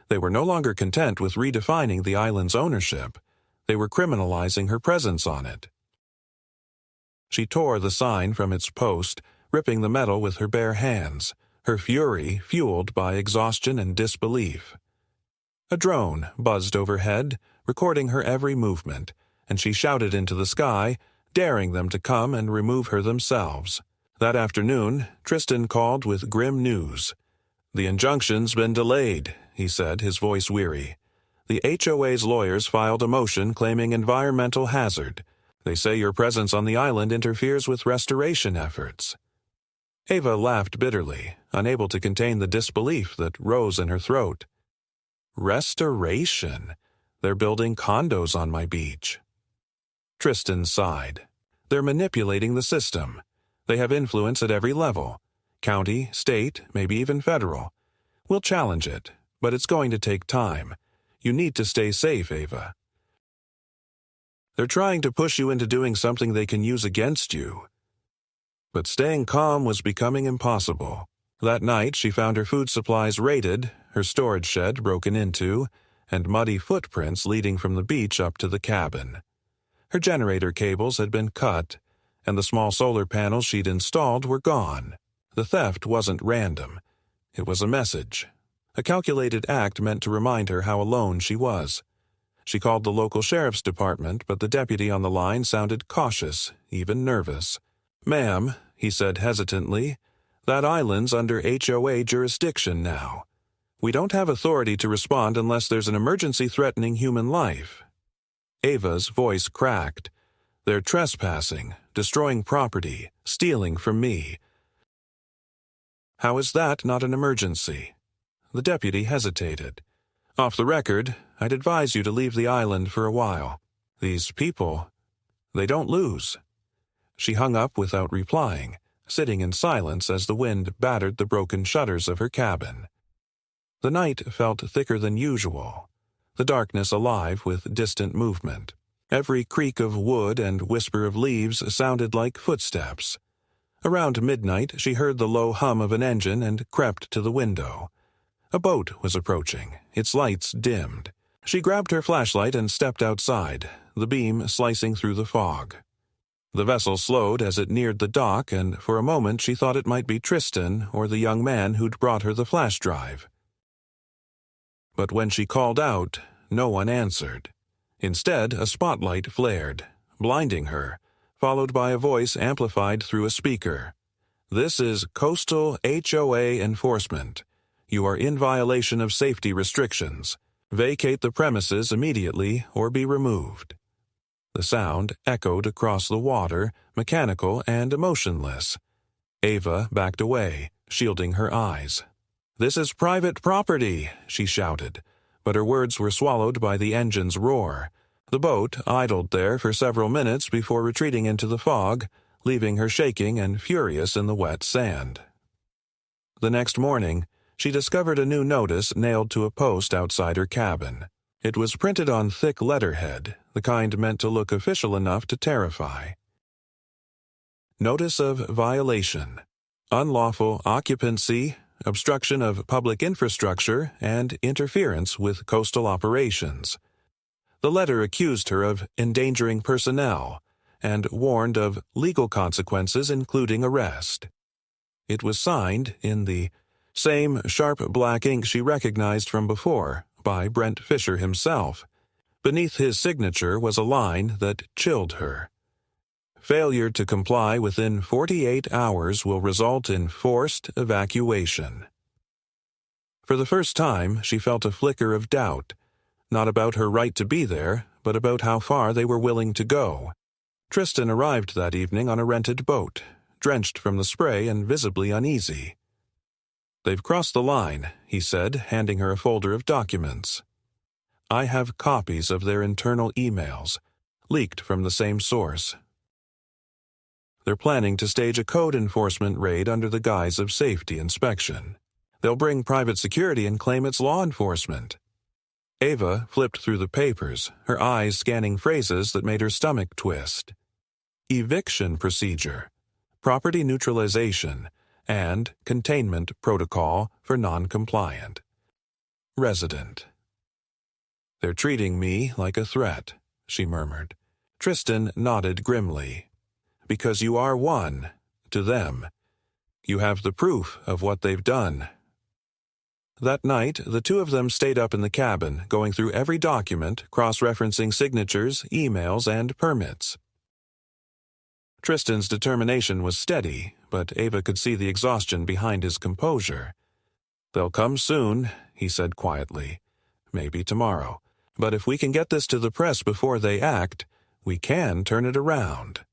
They were no longer content with redefining the island's ownership. They were criminalizing her presence on it. She tore the sign from its post, ripping the metal with her bare hands, her fury fueled by exhaustion and disbelief. A drone buzzed overhead, recording her every movement, and she shouted into the sky, daring them to come and remove her themselves. That afternoon, Tristan called with grim news. "The injunction's been delayed," he said, his voice weary. "The HOA's lawyers filed a motion claiming environmental hazard. They say your presence on the island interferes with restoration efforts." Ava laughed bitterly, unable to contain the disbelief that rose in her throat. Restoration? They're building condos on my beach. Tristan sighed. They're manipulating the system. They have influence at every level. County, state, maybe even federal. We'll challenge it, but it's going to take time. You need to stay safe, Ava. They're trying to push you into doing something they can use against you. But staying calm was becoming impossible. That night she found her food supplies raided, her storage shed broken into, and muddy footprints leading from the beach up to the cabin. Her generator cables had been cut, and the small solar panels she'd installed were gone. The theft wasn't random. It was a message. A calculated act meant to remind her how alone she was. She called the local sheriff's department, but the deputy on the line sounded cautious, even nervous. "Ma'am," he said hesitantly, "that island's under HOA jurisdiction now. We don't have authority to respond unless there's an emergency threatening human life." Ava's voice cracked. "They're trespassing, destroying property, stealing from me. How is that not an emergency?" The deputy hesitated. Off the record, I'd advise you to leave the island for a while. These people, they don't lose." She hung up without replying, sitting in silence as the wind battered the broken shutters of her cabin. The night felt thicker than usual, the darkness alive with distant movement. Every creak of wood and whisper of leaves sounded like footsteps. Around midnight, she heard the low hum of an engine and crept to the window. A boat was approaching, its lights dimmed. She grabbed her flashlight and stepped outside, the beam slicing through the fog. The vessel slowed as it neared the dock, and for a moment she thought it might be Tristan or the young man who'd brought her the flash drive. But when she called out, no one answered. Instead, a spotlight flared, blinding her, followed by a voice amplified through a speaker. "This is Coastal HOA enforcement. You are in violation of safety restrictions. Vacate the premises immediately or be removed." The sound echoed across the water, mechanical and emotionless. Ava backed away, shielding her eyes. "This is private property," she shouted, but her words were swallowed by the engine's roar. The boat idled there for several minutes before retreating into the fog, leaving her shaking and furious in the wet sand. The next morning, she discovered a new notice nailed to a post outside her cabin. It was printed on thick letterhead, the kind meant to look official enough to terrify. Notice of violation. Unlawful occupancy, obstruction of public infrastructure, and interference with coastal operations. The letter accused her of endangering personnel and warned of legal consequences including arrest. It was signed in the same sharp black ink she recognized from before, by Brent Fisher himself. Beneath his signature was a line that chilled her. "Failure to comply within 48 hours will result in forced evacuation." For the first time, she felt a flicker of doubt, not about her right to be there, but about how far they were willing to go. Tristan arrived that evening on a rented boat, drenched from the spray and visibly uneasy. "They've crossed the line," he said, handing her a folder of documents. "I have copies of their internal emails, leaked from the same source. They're planning to stage a code enforcement raid under the guise of safety inspection. They'll bring private security and claim it's law enforcement." Ava flipped through the papers, her eyes scanning phrases that made her stomach twist. Eviction procedure, property neutralization, and containment protocol for non-compliant. Resident. "They're treating me like a threat," she murmured. Tristan nodded grimly. "Because you are one, to them. You have the proof of what they've done." That night, the two of them stayed up in the cabin, going through every document, cross-referencing signatures, emails, and permits. Tristan's determination was steady, but Ava could see the exhaustion behind his composure. "They'll come soon," he said quietly. "Maybe tomorrow. But if we can get this to the press before they act, we can turn it around."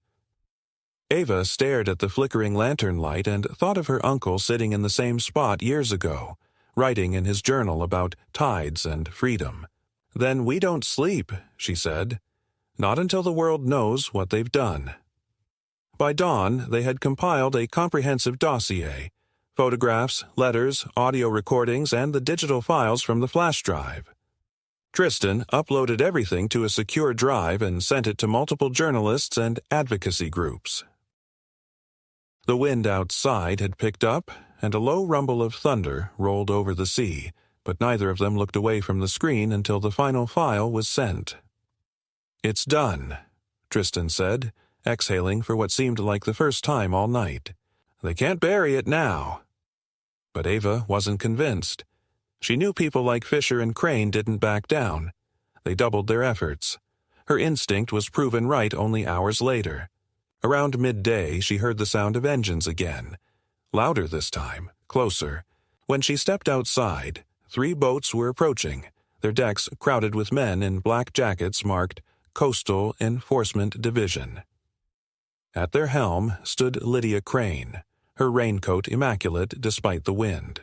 Ava stared at the flickering lantern light and thought of her uncle sitting in the same spot years ago, writing in his journal about tides and freedom. "Then we don't sleep," she said. "Not until the world knows what they've done." By dawn, they had compiled a comprehensive dossier: photographs, letters, audio recordings, and the digital files from the flash drive. Tristan uploaded everything to a secure drive and sent it to multiple journalists and advocacy groups. The wind outside had picked up, and a low rumble of thunder rolled over the sea, but neither of them looked away from the screen until the final file was sent. "It's done," Tristan said, exhaling for what seemed like the first time all night. "They can't bury it now." But Ava wasn't convinced. She knew people like Fisher and Crane didn't back down. They doubled their efforts. Her instinct was proven right only hours later. Around midday, she heard the sound of engines again. Louder this time, closer. When she stepped outside, 3 boats were approaching, their decks crowded with men in black jackets marked Coastal Enforcement Division. At their helm stood Lydia Crane, her raincoat immaculate despite the wind.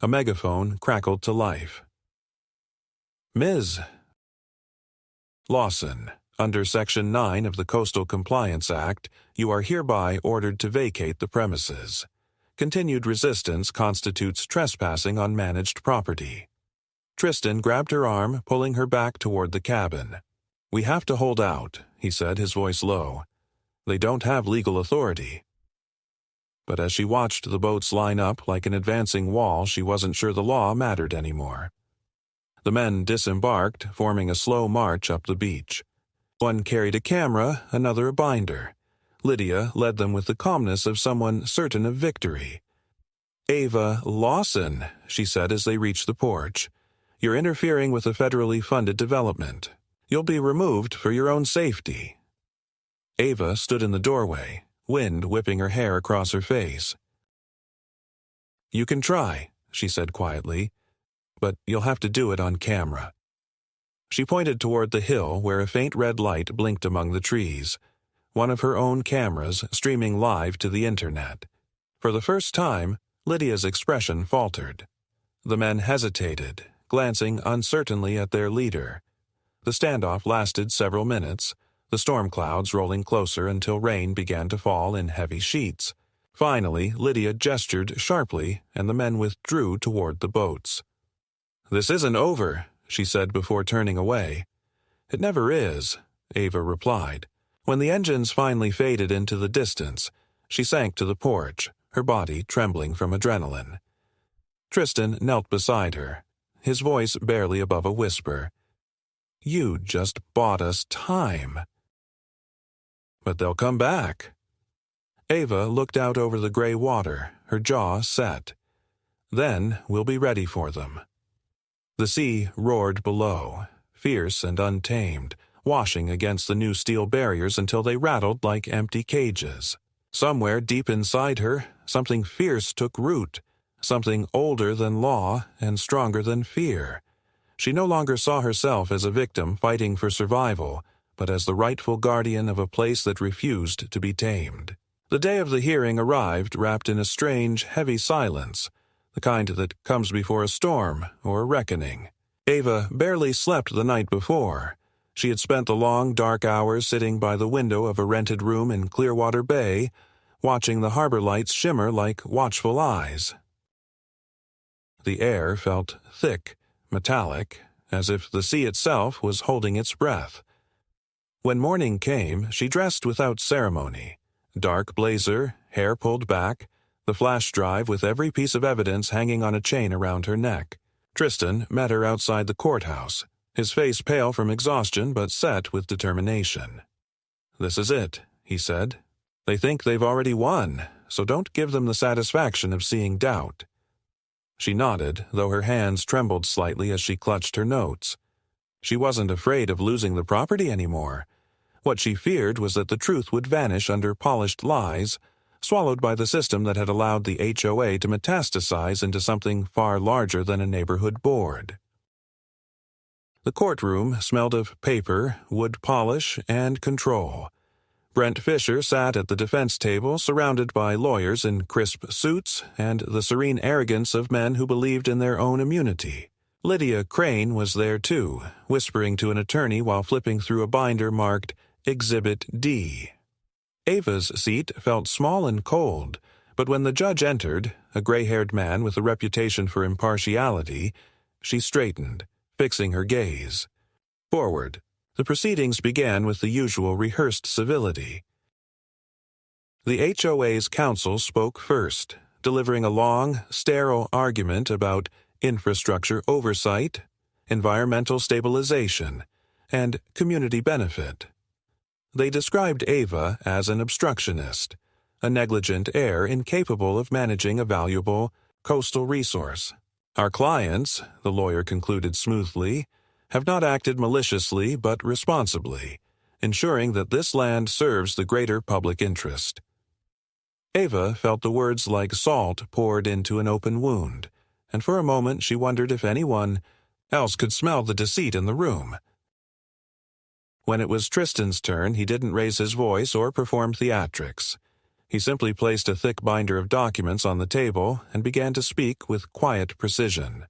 A megaphone crackled to life. Ms. Lawson, under Section 9 of the Coastal Compliance Act, you are hereby ordered to vacate the premises. Continued resistance constitutes trespassing on managed property. Tristan grabbed her arm, pulling her back toward the cabin. We have to hold out, he said, his voice low. They don't have legal authority. But as she watched the boats line up like an advancing wall, she wasn't sure the law mattered anymore. The men disembarked, forming a slow march up the beach. One carried a camera, another a binder. Lydia led them with the calmness of someone certain of victory. Ava Lawson, she said as they reached the porch. You're interfering with a federally funded development. You'll be removed for your own safety. Ava stood in the doorway, wind whipping her hair across her face. You can try, she said quietly, but you'll have to do it on camera. She pointed toward the hill where a faint red light blinked among the trees, one of her own cameras streaming live to the internet. For the first time, Lydia's expression faltered. The men hesitated, glancing uncertainly at their leader. The standoff lasted several minutes, the storm clouds rolling closer until rain began to fall in heavy sheets. Finally, Lydia gestured sharply, and the men withdrew toward the boats. This isn't over, she said before turning away. It never is, Ava replied. When the engines finally faded into the distance, she sank to the porch, her body trembling from adrenaline. Tristan knelt beside her, his voice barely above a whisper. You just bought us time. But they'll come back. Ava looked out over the gray water, her jaw set. Then we'll be ready for them. The sea roared below, fierce and untamed, washing against the new steel barriers until they rattled like empty cages. Somewhere deep inside her, something fierce took root, something older than law and stronger than fear. She no longer saw herself as a victim fighting for survival, but as the rightful guardian of a place that refused to be tamed. The day of the hearing arrived wrapped in a strange, heavy silence, the kind that comes before a storm or a reckoning. Ava barely slept the night before. She had spent the long, dark hours sitting by the window of a rented room in Clearwater Bay, watching the harbor lights shimmer like watchful eyes. The air felt thick, metallic, as if the sea itself was holding its breath. When morning came, she dressed without ceremony. Dark blazer, hair pulled back, the flash drive with every piece of evidence hanging on a chain around her neck. Tristan met her outside the courthouse, his face pale from exhaustion but set with determination. This is it, he said. They think they've already won, so don't give them the satisfaction of seeing doubt. She nodded, though her hands trembled slightly as she clutched her notes. She wasn't afraid of losing the property anymore. What she feared was that the truth would vanish under polished lies, swallowed by the system that had allowed the HOA to metastasize into something far larger than a neighborhood board. The courtroom smelled of paper, wood polish, and control. Brent Fisher sat at the defense table, surrounded by lawyers in crisp suits and the serene arrogance of men who believed in their own immunity. Lydia Crane was there too, whispering to an attorney while flipping through a binder marked Exhibit D. Ava's seat felt small and cold, but when the judge entered, a gray-haired man with a reputation for impartiality, she straightened, fixing her gaze. Forward. The proceedings began with the usual rehearsed civility. The HOA's counsel spoke first, delivering a long, sterile argument about infrastructure oversight, environmental stabilization, and community benefit. They described Ava as an obstructionist, a negligent heir incapable of managing a valuable coastal resource. Our clients, the lawyer concluded smoothly, have not acted maliciously but responsibly, ensuring that this land serves the greater public interest. Ava felt the words like salt poured into an open wound, and for a moment she wondered if anyone else could smell the deceit in the room. When it was Tristan's turn, he didn't raise his voice or perform theatrics. He simply placed a thick binder of documents on the table and began to speak with quiet precision.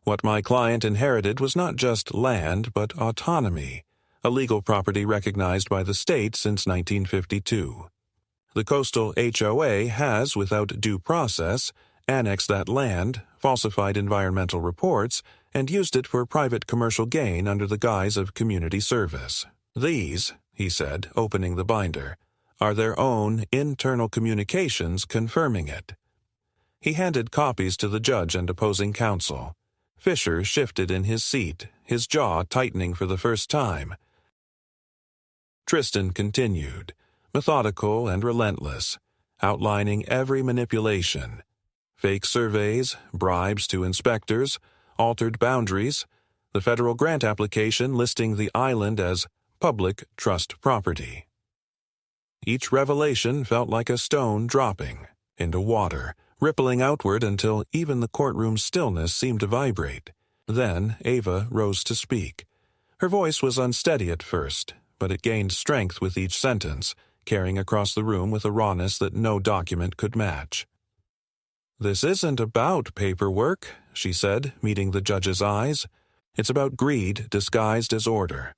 What my client inherited was not just land, but autonomy, a legal property recognized by the state since 1952. The coastal HOA has, without due process, annexed that land, falsified environmental reports, and used it for private commercial gain under the guise of community service. These, he said, opening the binder, are their own internal communications confirming it. He handed copies to the judge and opposing counsel. Fisher shifted in his seat, his jaw tightening for the first time. Tristan continued, methodical and relentless, outlining every manipulation. Fake surveys, bribes to inspectors, altered boundaries, the federal grant application listing the island as public trust property. Each revelation felt like a stone dropping into water, rippling outward until even the courtroom's stillness seemed to vibrate. Then Ava rose to speak. Her voice was unsteady at first, but it gained strength with each sentence, carrying across the room with a rawness that no document could match. "This isn't about paperwork," she said, meeting the judge's eyes. "It's about greed disguised as order.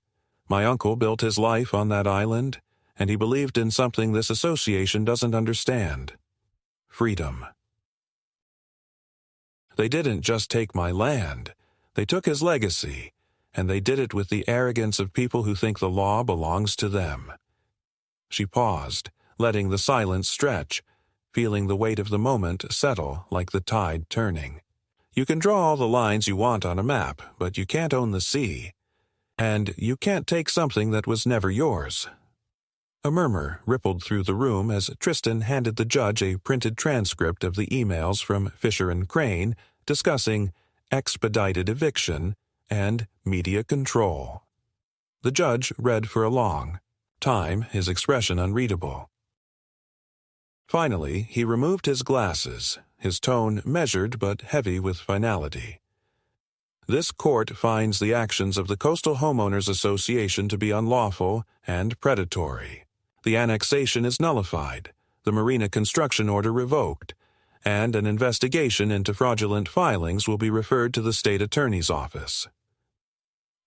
My uncle built his life on that island, and he believed in something this association doesn't understand. Freedom. They didn't just take my land. They took his legacy, and they did it with the arrogance of people who think the law belongs to them." She paused, letting the silence stretch, feeling the weight of the moment settle like the tide turning. You can draw all the lines you want on a map, but you can't own the sea. And you can't take something that was never yours. A murmur rippled through the room as Tristan handed the judge a printed transcript of the emails from Fisher and Crane discussing expedited eviction and media control. The judge read for a long time, his expression unreadable. Finally, he removed his glasses, his tone measured but heavy with finality. "This court finds the actions of the Coastal Homeowners Association to be unlawful and predatory. The annexation is nullified, the Marina construction order revoked, and an investigation into fraudulent filings will be referred to the state attorney's office."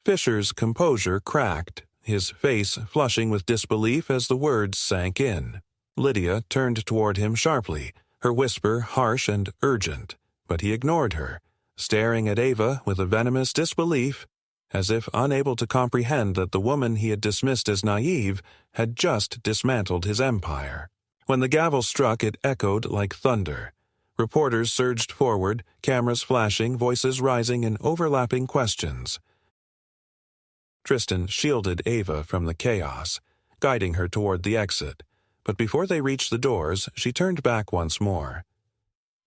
Fisher's composure cracked, his face flushing with disbelief as the words sank in. Lydia turned toward him sharply, her whisper harsh and urgent, but he ignored her, staring at Ava with a venomous disbelief, as if unable to comprehend that the woman he had dismissed as naive had just dismantled his empire. When the gavel struck, it echoed like thunder. Reporters surged forward, cameras flashing, voices rising in overlapping questions. Tristan shielded Ava from the chaos, guiding her toward the exit, but before they reached the doors, she turned back once more.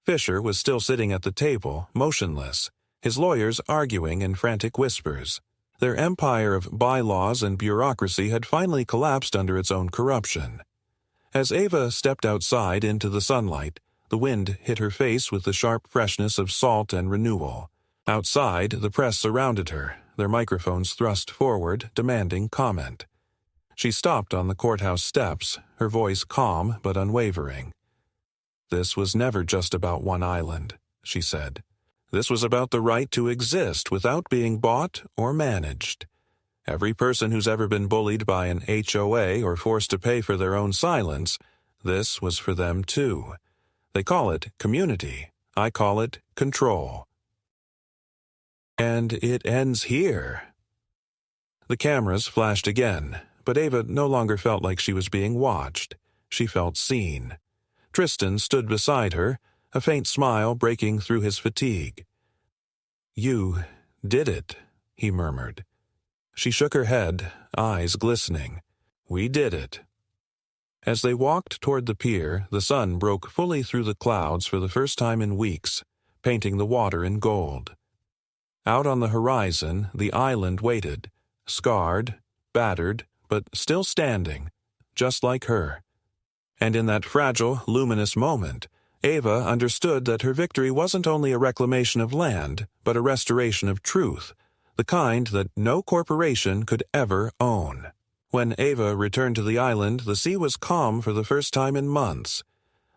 Fisher was still sitting at the table, motionless, his lawyers arguing in frantic whispers. Their empire of bylaws and bureaucracy had finally collapsed under its own corruption. As Ava stepped outside into the sunlight, the wind hit her face with the sharp freshness of salt and renewal. Outside, the press surrounded her, their microphones thrust forward, demanding comment. She stopped on the courthouse steps, her voice calm but unwavering. "This was never just about one island," she said. "This was about the right to exist without being bought or managed. Every person who's ever been bullied by an HOA or forced to pay for their own silence, this was for them too. They call it community. I call it control. And it ends here." The cameras flashed again, but Ava no longer felt like she was being watched. She felt seen. Tristan stood beside her, a faint smile breaking through his fatigue. "You did it," he murmured. She shook her head, eyes glistening. "We did it." As they walked toward the pier, the sun broke fully through the clouds for the first time in weeks, painting the water in gold. Out on the horizon, the island waited, scarred, battered, but still standing, just like her. And in that fragile, luminous moment, Ava understood that her victory wasn't only a reclamation of land, but a restoration of truth, the kind that no corporation could ever own. When Ava returned to the island, the sea was calm for the first time in months.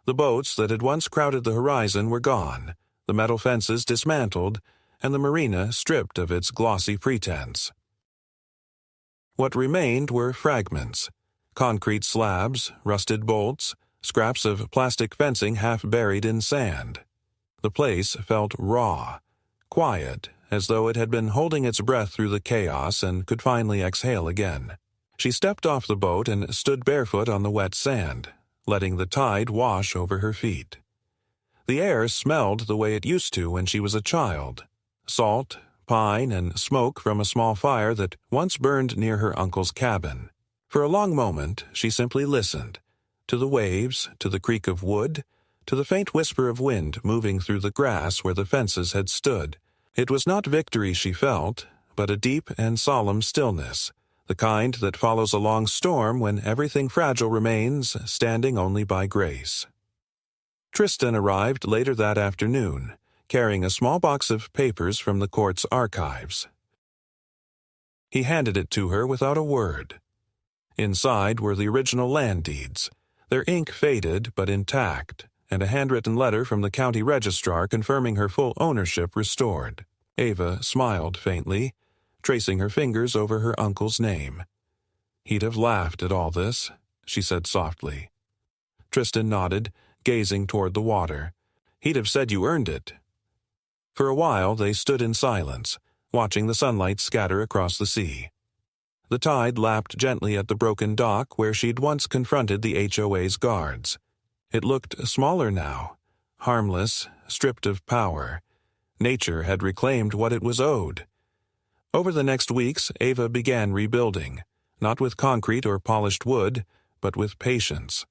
The boats that had once crowded the horizon were gone, the metal fences dismantled, and the marina stripped of its glossy pretense. What remained were fragments: concrete slabs, rusted bolts, scraps of plastic fencing half buried in sand. The place felt raw, quiet, as though it had been holding its breath through the chaos and could finally exhale again. She stepped off the boat and stood barefoot on the wet sand, letting the tide wash over her feet. The air smelled the way it used to when she was a child: salt, pine, and smoke from a small fire that once burned near her uncle's cabin. For a long moment she simply listened, to the waves, to the creak of wood, to the faint whisper of wind moving through the grass where the fences had stood. It was not victory she felt, but a deep and solemn stillness, the kind that follows a long storm when everything fragile remains standing only by grace. Tristan arrived later that afternoon, carrying a small box of papers from the court's archives. He handed it to her without a word. Inside were the original land deeds, their ink faded but intact, and a handwritten letter from the county registrar confirming her full ownership restored. Ava smiled faintly, tracing her fingers over her uncle's name. "He'd have laughed at all this," she said softly. Tristan nodded, gazing toward the water. "He'd have said you earned it." For a while they stood in silence, watching the sunlight scatter across the sea. The tide lapped gently at the broken dock where she'd once confronted the HOA's guards. It looked smaller now, harmless, stripped of power. Nature had reclaimed what it was owed. Over the next weeks, Ava began rebuilding, not with concrete or polished wood, but with patience.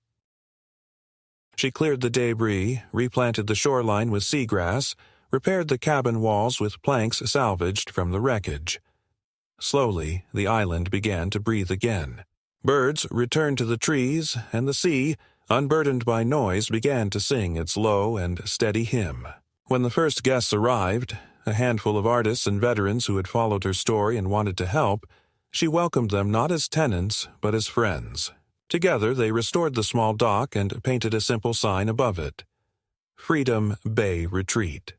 She cleared the debris, replanted the shoreline with seagrass, repaired the cabin walls with planks salvaged from the wreckage. Slowly, the island began to breathe again. Birds returned to the trees, and the sea, unburdened by noise, began to sing its low and steady hymn. When the first guests arrived, a handful of artists and veterans who had followed her story and wanted to help, she welcomed them not as tenants, but as friends. Together they restored the small dock and painted a simple sign above it: Freedom Bay Retreat.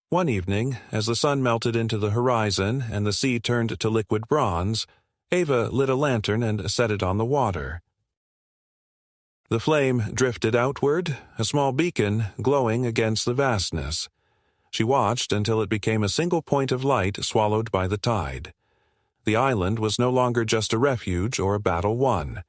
One evening, as the sun melted into the horizon and the sea turned to liquid bronze, Ava lit a lantern and set it on the water. The flame drifted outward, a small beacon glowing against the vastness. She watched until it became a single point of light swallowed by the tide. The island was no longer just a refuge or a battle won.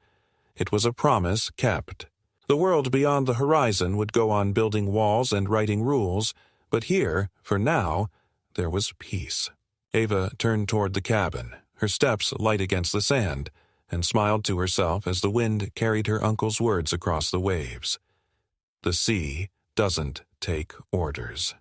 It was a promise kept. The world beyond the horizon would go on building walls and writing rules, but here, for now, there was peace. Ava turned toward the cabin, her steps light against the sand, and smiled to herself as the wind carried her uncle's words across the waves. The sea doesn't take orders.